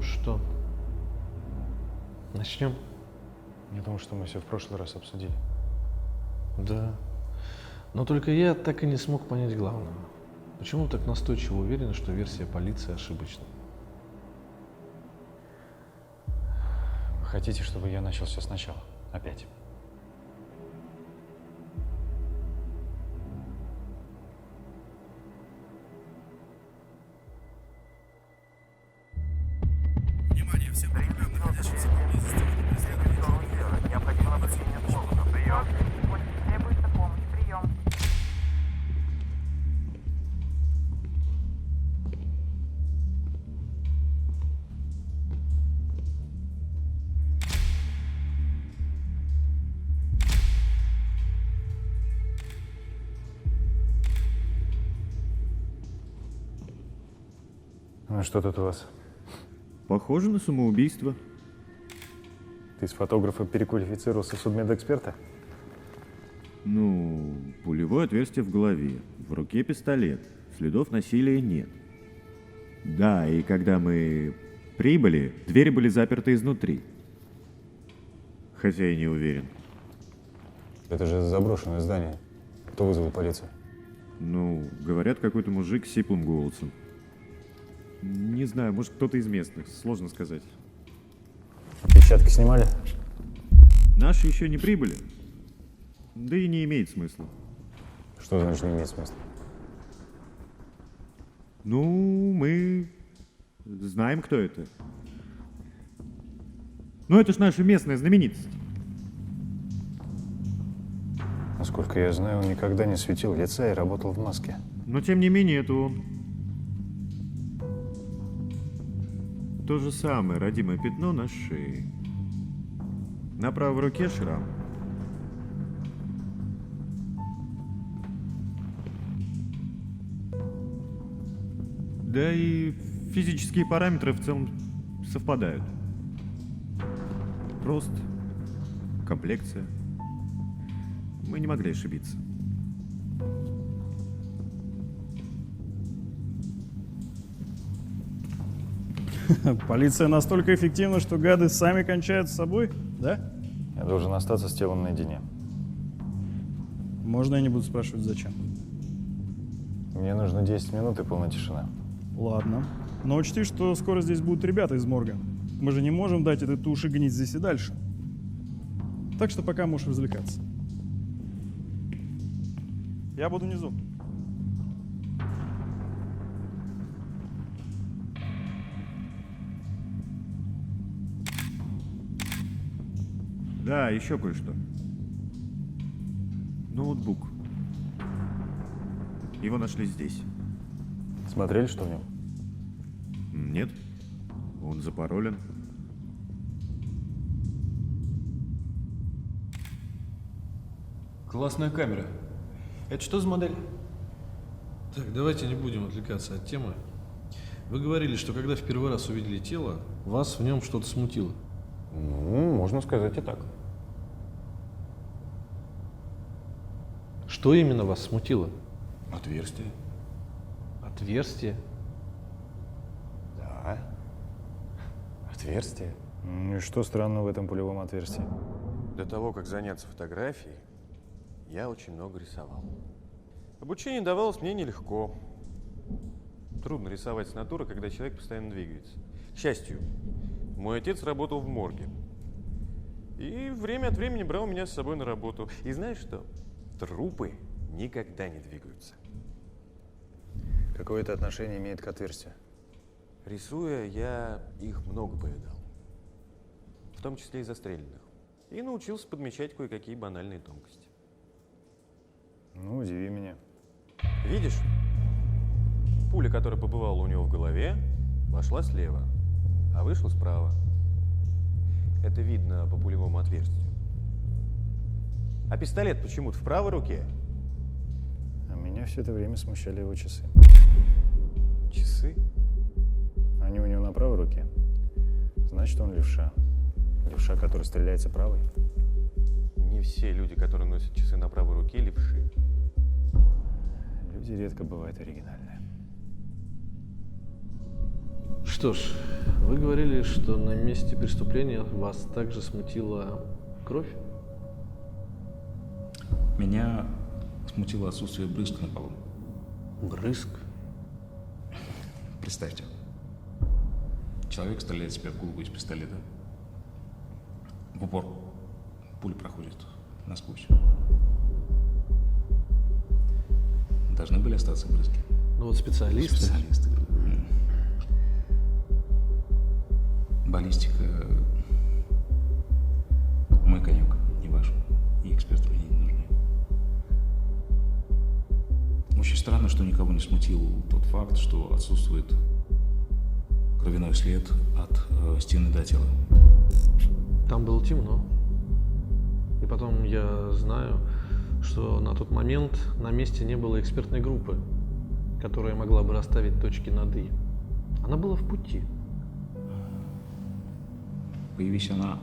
что, начнем? Я думаю, что мы все в прошлый раз обсудили. Да. Но только я так и не смог понять главного. Почему так настойчиво уверены, что версия полиции ошибочна? Вы хотите, чтобы я начал все сначала? Опять? Внимание, всем патрулям, находящимся поблизости от преследования. Необходимо обращение к службу. Прием. Требуется помощь. Прием. Ну что тут у вас? Похоже на самоубийство. Ты из фотографа переквалифицировался в судмедэксперта? Ну, пулевое отверстие в голове, в руке пистолет, следов насилия нет. Да, и когда мы прибыли, двери были заперты изнутри. Хотя я не уверен. Это же заброшенное здание. Кто вызвал полицию? Ну, говорят, какой-то мужик с сиплым голосом. Не знаю, может, кто-то из местных, сложно сказать. Отпечатки снимали? Наши еще не прибыли. Да и не имеет смысла. Что значит не имеет смысла? Ну, мы знаем, кто это. Ну, это ж наша местная знаменитость. Насколько я знаю, он никогда не светил лица и работал в маске. Но, тем не менее, это он. То же самое родимое пятно на шее. На правой руке шрам. Да и физические параметры в целом совпадают. Рост, комплекция. Мы не могли ошибиться. Полиция настолько эффективна, что гады сами кончают с собой, да? Я должен остаться с телом наедине. Можно я не буду спрашивать, зачем? Мне нужно 10 минут и полная тишина. Ладно. Но учти, что скоро здесь будут ребята из морга. Мы же не можем дать этой туши гнить здесь и дальше. Так что пока можешь развлекаться. Я буду внизу. Да, еще кое-что. Ноутбук. Его нашли здесь. Смотрели, что в нем? Нет, он запаролен. Классная камера. Это что за модель? Так, давайте не будем отвлекаться от темы. Вы говорили, что когда в первый раз увидели тело, вас в нем что-то смутило. Ну, можно сказать и так. Что именно вас смутило? Отверстие. Отверстие? Да. Отверстие. И что странного в этом пулевом отверстии? До того, как заняться фотографией, я очень много рисовал. Обучение давалось мне нелегко. Трудно рисовать с натуры, когда человек постоянно двигается. К счастью, мой отец работал в морге. И время от времени брал меня с собой на работу. И знаешь что? Трупы никогда не двигаются. Какое это отношение имеет к отверстию? Рисуя, я их много повидал. В том числе и застреленных. И научился подмечать кое-какие банальные тонкости. Ну, удиви меня. Видишь? Пуля, которая побывала у него в голове, вошла слева, а вышла справа. Это видно по пулевому отверстию. А пистолет почему-то в правой руке. А меня все это время смущали его часы. Часы? Они у него на правой руке. Значит, он левша. Левша, который стреляется правой. Не все люди, которые носят часы на правой руке, левши. Люди редко бывают оригинальные. Что ж, вы говорили, что на месте преступления вас также смутила кровь? Меня смутило отсутствие брызг на полу. Брызг? Представьте, человек стреляет себе в голову из пистолета. В упор. Пуля проходит насквозь. Должны были остаться брызги. Ну вот специалисты. Специалисты. Баллистика мой конек, не ваш. И эксперты мне не нужны. Очень странно, что никого не смутил тот факт, что отсутствует кровяной след от стены до тела. Там было темно. И потом я знаю, что на тот момент на месте не было экспертной группы, которая могла бы расставить точки над «и». Она была в пути. Появись она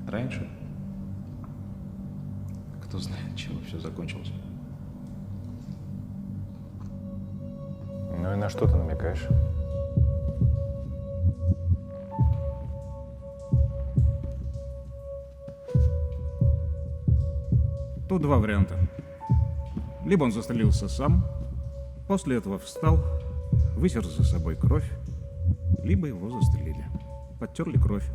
раньше, кто знает, чем все закончилось. Ну и на что ты намекаешь? Тут два варианта. Либо он застрелился сам, после этого встал, вытер за собой кровь, либо его застрелили. Подтерли кровь.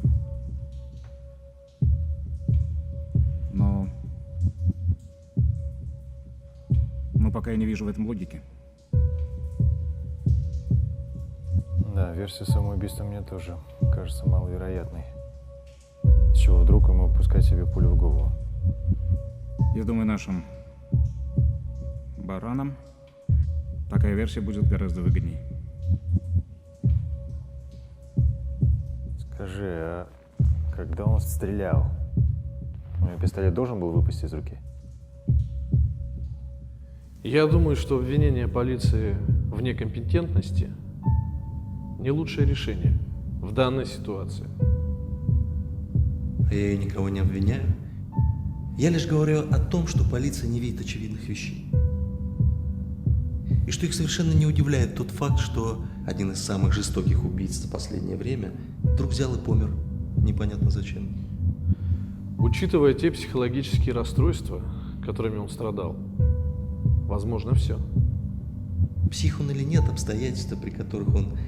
Но пока я не вижу в этом логики. Да, версия самоубийства мне тоже кажется маловероятной. С чего вдруг ему пускать себе пулю в голову? Я думаю, нашим баранам такая версия будет гораздо выгодней. Скажи, а когда он стрелял, у него пистолет должен был выпасть из руки? Я думаю, что обвинение полиции в некомпетентности не лучшее решение в данной ситуации. Я и никого не обвиняю. Я лишь говорю о том, что полиция не видит очевидных вещей. И что их совершенно не удивляет тот факт, что один из самых жестоких убийц за последнее время вдруг взял и помер. Непонятно зачем. Учитывая те психологические расстройства, которыми он страдал, возможно, все. Псих он или нет, обстоятельства, при которых он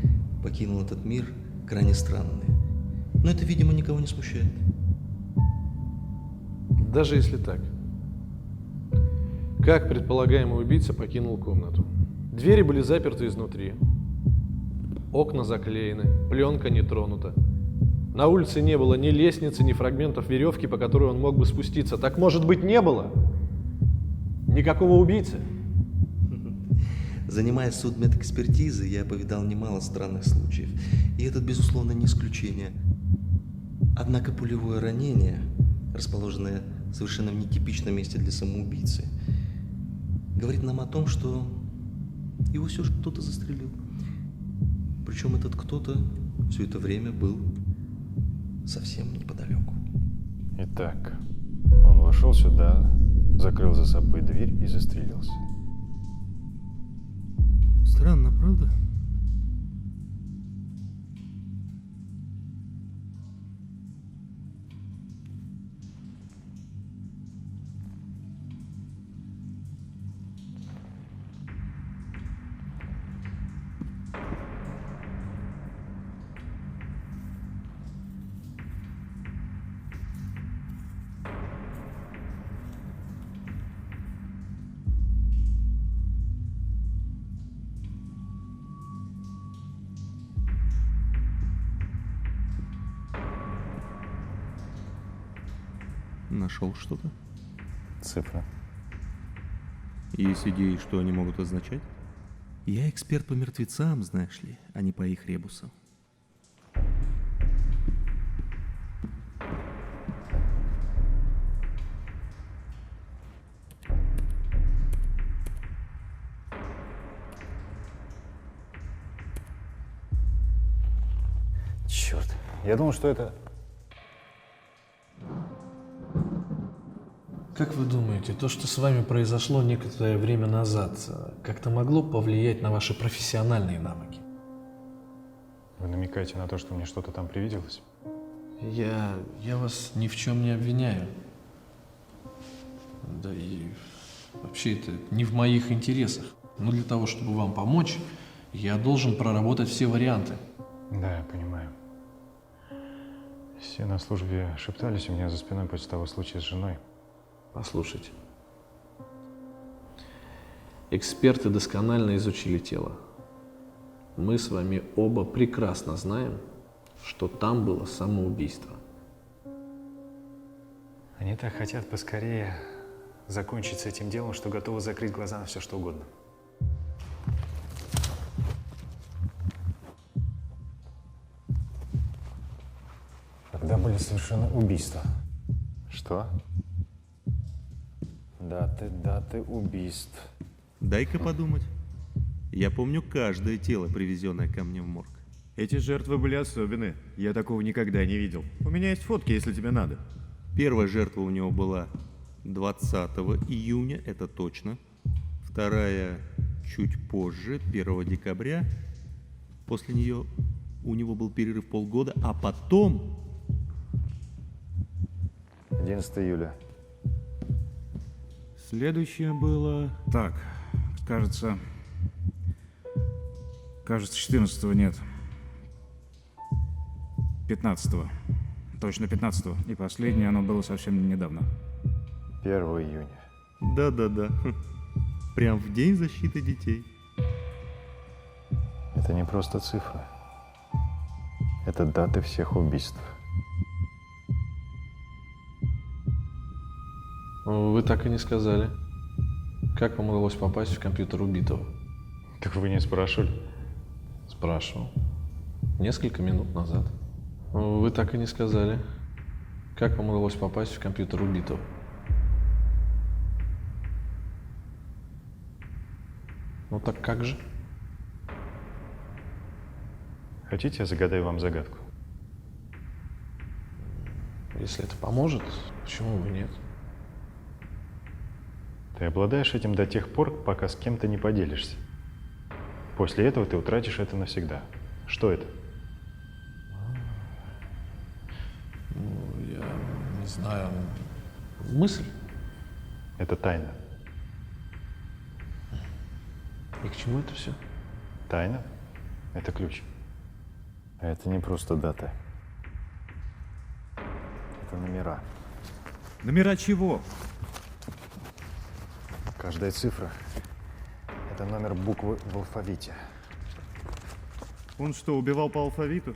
покинул этот мир, крайне странные. Но это, видимо, никого не смущает. Даже если так. Как предполагаемый убийца покинул комнату? Двери были заперты изнутри. Окна заклеены, пленка не тронута. На улице не было ни лестницы, ни фрагментов веревки, по которой он мог бы спуститься. Так, может быть, не было? Никакого убийцы? Занимаясь судмедэкспертизой, я повидал немало странных случаев. И этот, безусловно, не исключение. Однако пулевое ранение, расположенное совершенно в нетипичном месте для самоубийцы, говорит нам о том, что его все же кто-то застрелил. Причем этот кто-то все это время был совсем неподалеку. Итак, он вошел сюда, закрыл за собой дверь и застрелился. Странно, правда? Нашел что-то? Цифры. Есть идеи, что они могут означать? Я эксперт по мертвецам, знаешь ли, а не по их ребусам. Черт, я думал, что это... Как вы думаете, то, что с вами произошло некоторое время назад, как-то могло повлиять на ваши профессиональные навыки? Вы намекаете на то, что мне что-то там привиделось? Я вас ни в чем не обвиняю. Да и вообще это не в моих интересах. Но для того, чтобы вам помочь, я должен проработать все варианты. Да, я понимаю. Все на службе шептались у меня за спиной после того случая с женой. Послушайте. Эксперты досконально изучили тело. Мы с вами оба прекрасно знаем, что там было самоубийство. Они так хотят поскорее закончить с этим делом, что готовы закрыть глаза на все, что угодно. Когда были совершены убийства? Что? Даты убийств. Дай-ка подумать. Я помню каждое тело, привезенное ко мне в морг. Эти жертвы были особенные. Я такого никогда не видел. У меня есть фотки, если тебе надо. Первая жертва у него была 20 июня, это точно. Вторая чуть позже, 1 декабря. После нее у него был перерыв полгода, а потом... 11 июля. Следующее было... Так, кажется, 14-го нет. 15-го. Точно 15-го. И последнее оно было совсем недавно. 1 июня. Да-да-да. Прям в день защиты детей. Это не просто цифры. Это даты всех убийств. Вы так и не сказали. Как вам удалось попасть в компьютер убитого? Так вы не спрашивали? Спрашивал. Несколько минут назад. Вы так и не сказали. Как вам удалось попасть в компьютер убитого? Ну так как же? Хотите, я загадаю вам загадку? Если это поможет, почему бы нет? Ты обладаешь этим до тех пор, пока с кем-то не поделишься. После этого ты утратишь это навсегда. Что это? Ну, я не знаю. Мысль? Это тайна. И к чему это все? Тайна – это ключ. А это не просто даты. Это номера. Номера чего? Каждая цифра – это номер буквы в алфавите. Он что, убивал по алфавиту?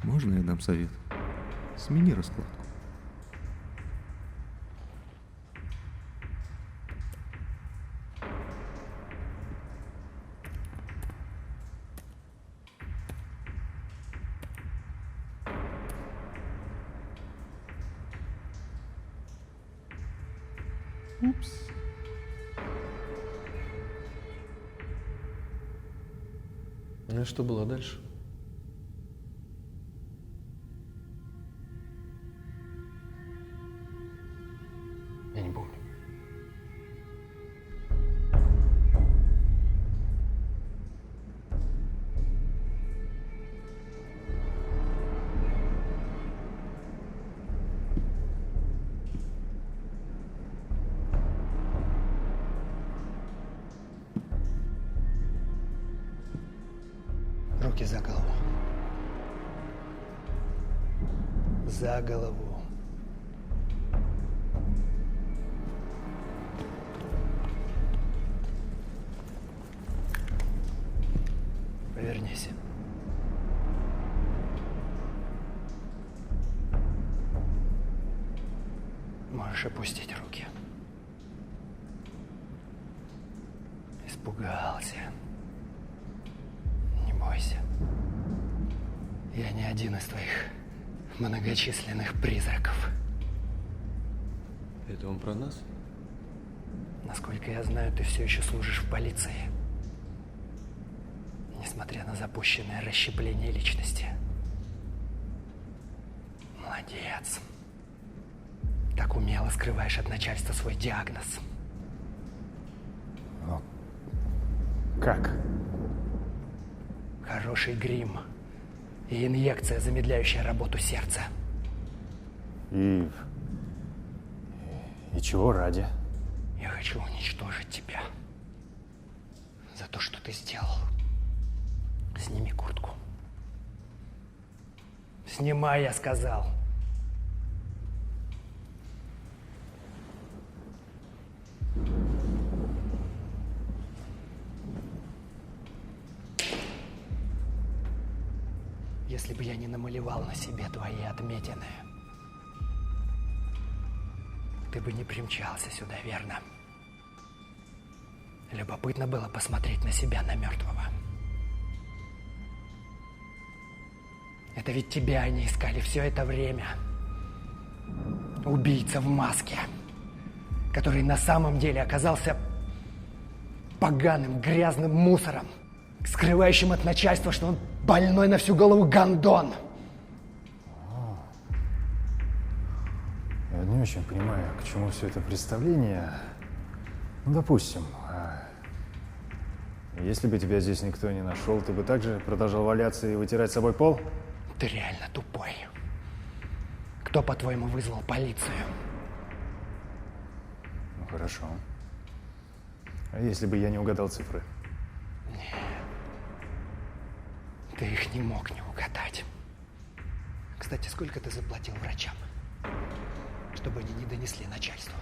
Можно я дам совет? Смени раскладку. Упс. Ну и что было дальше? Я не помню. Руки за голову. За голову. Повернись. Можешь опустить руки. Испугался. Не бойся. Я не один из твоих многочисленных призраков. Это он про нас? Насколько я знаю, ты все еще служишь в полиции. Несмотря на запущенное расщепление личности. Молодец. Так умело скрываешь от начальства свой диагноз. Но как? Хороший грим и инъекция, замедляющая работу сердца. И чего ради? Я хочу уничтожить тебя. За то, что ты сделал. Сними куртку. Снимай, я сказал. Если бы я не намалевал на себе твои отметины, ты бы не примчался сюда, верно? Любопытно было посмотреть на себя, на мертвого. Это ведь тебя они искали все это время. Убийца в маске, который на самом деле оказался поганым, грязным мусором, скрывающим от начальства, что он больной на всю голову гондон. Я не очень понимаю, к чему все это представление. Ну, допустим, если бы тебя здесь никто не нашел, ты бы также продолжал валяться и вытирать с собой пол? Ты реально тупой. Кто, по-твоему, вызвал полицию? Ну, хорошо. А если бы я не угадал цифры? Ты их не мог не угадать. Кстати, сколько ты заплатил врачам, чтобы они не донесли начальству?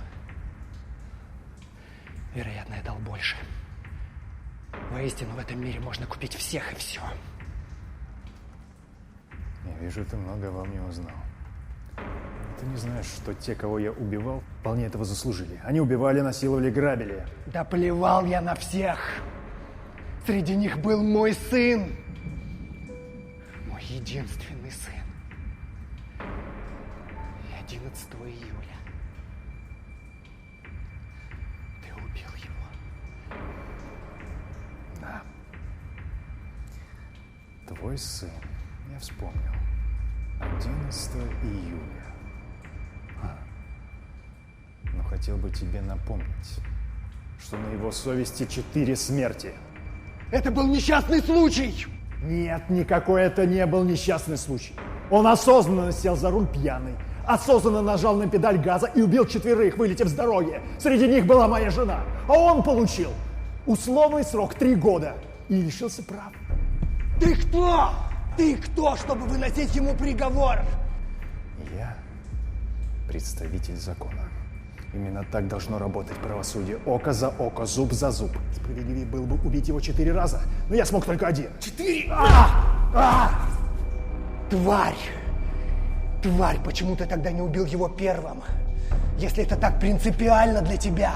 Вероятно, я дал больше. Воистину, в этом мире можно купить всех и все. Я вижу, ты много обо мне узнал. Ты не знаешь, что те, кого я убивал, вполне этого заслужили. Они убивали, насиловали, грабили. Да плевал я на всех. Среди них был мой сын. Мой единственный сын. И 11 июля ты убил его. Да. Твой сын. Я вспомнил. 11 июля. Но хотел бы тебе напомнить, что на его совести 4 смерти. Это был несчастный случай! Нет, никакой это не был несчастный случай. Он осознанно сел за руль пьяный, осознанно нажал на педаль газа и убил 4, вылетев с дороги. Среди них была моя жена. А он получил условный срок 3 года и лишился прав. Ты кто? Ты кто, чтобы выносить ему приговор? Я представитель закона. Именно так должно работать правосудие. Око за око, зуб за зуб. Справедливее было бы убить его 4 раза, но я смог только 1. 4? Тварь! Тварь, почему ты тогда не убил его первым? Если это так принципиально для тебя.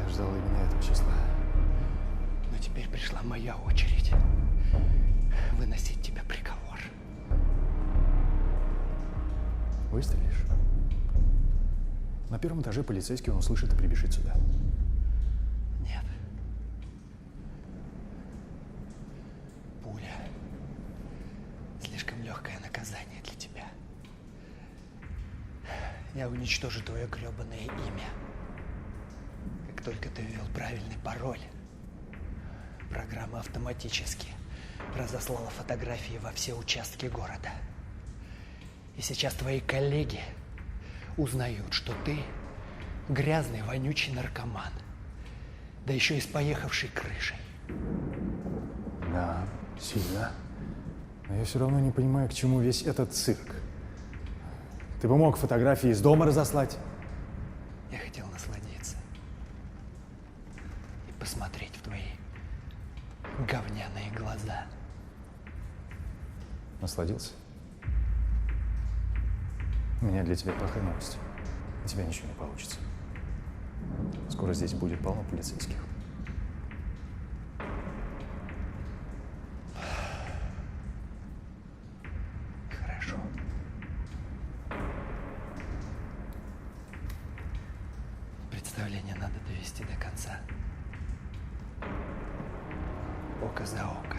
Я ждал именно этого числа. Но теперь пришла моя очередь выносить тебе приговор. Выстрелишь? На 1-м этаже полицейский он услышит и прибежит сюда. Нет. Пуля. Слишком легкое наказание для тебя. Я уничтожу твое гребаное имя. Как только ты ввел правильный пароль, программа автоматически разослала фотографии во все участки города. И сейчас твои коллеги узнают, что ты грязный, вонючий наркоман. Да еще и с поехавшей крышей. Да, сильно. Но я все равно не понимаю, к чему весь этот цирк. Ты бы мог фотографии из дома разослать. Я хотел насладиться и посмотреть в твои говняные глаза. Насладился? У меня для тебя плохая новость. У тебя ничего не получится. Скоро здесь будет полно полицейских. Хорошо. Представление надо довести до конца. Око за око.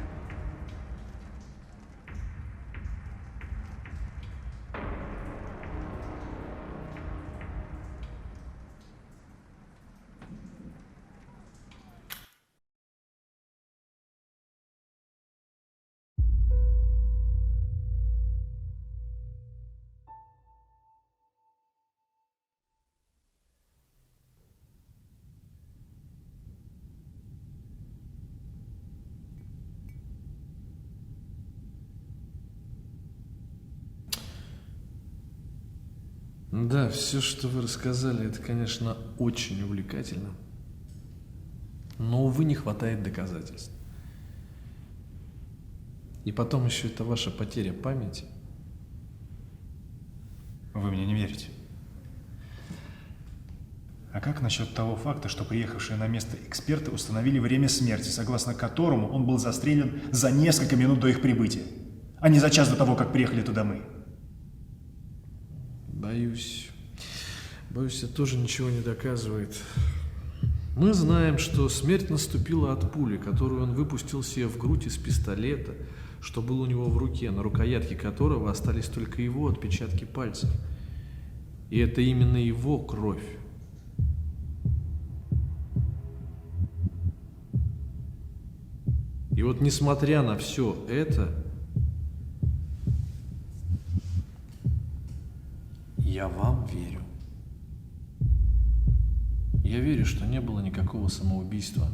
Да, все, что вы рассказали, это, конечно, очень увлекательно. Но, увы, не хватает доказательств. И потом еще это ваша потеря памяти. Вы мне не верите. А как насчет того факта, что приехавшие на место эксперты установили время смерти, согласно которому он был застрелен за несколько минут до их прибытия, а не за час до того, как приехали туда мы? Боюсь, это тоже ничего не доказывает. Мы знаем, что смерть наступила от пули, которую он выпустил себе в грудь из пистолета, что был у него в руке, на рукоятке которого остались только его отпечатки пальцев. И это именно его кровь. И вот несмотря на все это, я вам верю. Я верю, что не было никакого самоубийства.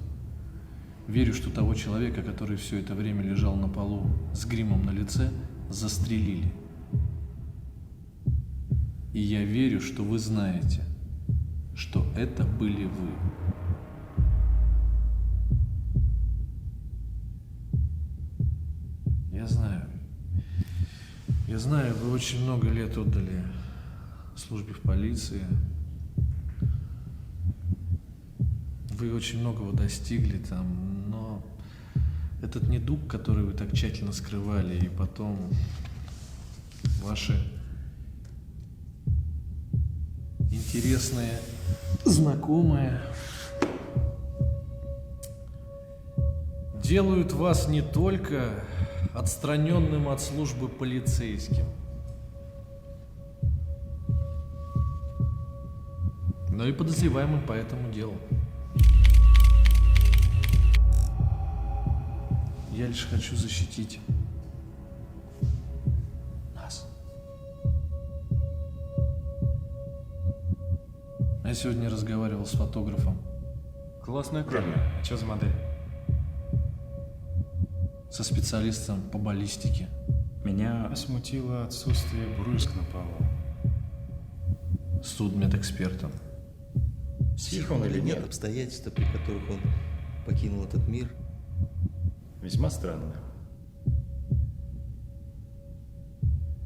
Верю, что того человека, который все это время лежал на полу с гримом на лице, застрелили. И я верю, что вы знаете, что это были вы. Я знаю, вы очень много лет отдали службе в полиции. Вы очень многого достигли там, но этот недуг, который вы так тщательно скрывали, и потом ваши интересные знакомые делают вас не только отстраненным от службы полицейским, но и подозреваемым по этому делу. Я лишь хочу защитить нас. Я сегодня разговаривал с фотографом. Классная камера. А что за модель? Со специалистом по баллистике. Меня смутило отсутствие брызг на полу. Судмедэкспертом. Псих он или нет, обстоятельства, при которых он покинул этот мир. Весьма странно.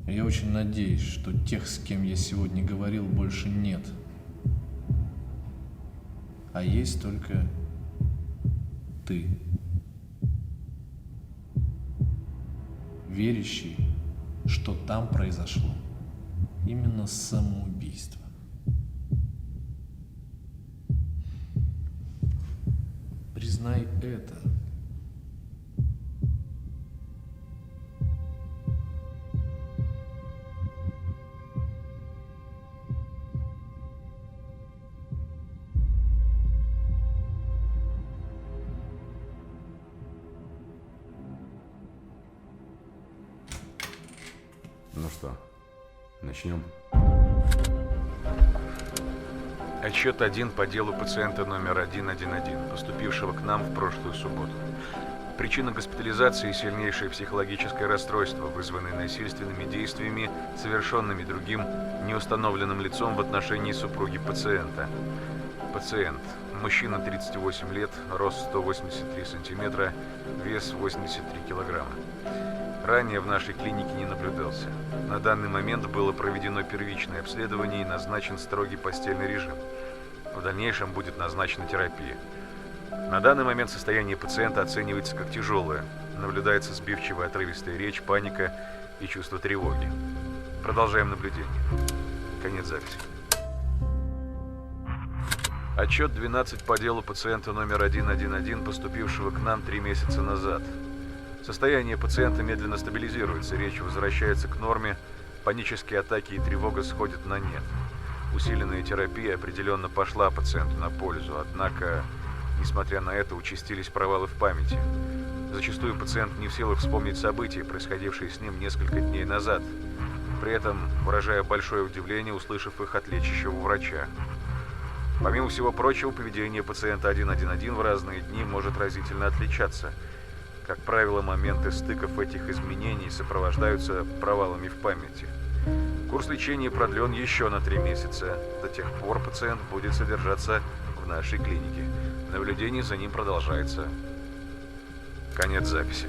Я очень надеюсь, что тех, с кем я сегодня говорил, больше нет. А есть только ты. Верящий, что там произошло именно самоубийство. Признай это. Ну что, начнем? Отчет 1 по делу пациента номер 111, поступившего к нам в прошлую субботу. Причина госпитализации – сильнейшее психологическое расстройство, вызванное насильственными действиями, совершенными другим, неустановленным лицом в отношении супруги пациента. Пациент. Мужчина, 38 лет, рост 183 сантиметра, вес 83 килограмма. Ранее в нашей клинике не наблюдался. На данный момент было проведено первичное обследование и назначен строгий постельный режим. В дальнейшем будет назначена терапия. На данный момент состояние пациента оценивается как тяжелое. Наблюдается сбивчивая отрывистая речь, паника и чувство тревоги. Продолжаем наблюдение. Конец записи. Отчет 12 по делу пациента номер 111, поступившего к нам 3 месяца назад. Состояние пациента медленно стабилизируется, речь возвращается к норме, панические атаки и тревога сходят на нет. Усиленная терапия определенно пошла пациенту на пользу, однако, несмотря на это, участились провалы в памяти. Зачастую пациент не в силах вспомнить события, происходившие с ним несколько дней назад, при этом выражая большое удивление, услышав их от лечащего врача. Помимо всего прочего, поведение пациента 111 в разные дни может разительно отличаться. Как правило, моменты стыков этих изменений сопровождаются провалами в памяти. Курс лечения продлен еще на 3 месяца. До тех пор пациент будет содержаться в нашей клинике. Наблюдение за ним продолжается. Конец записи.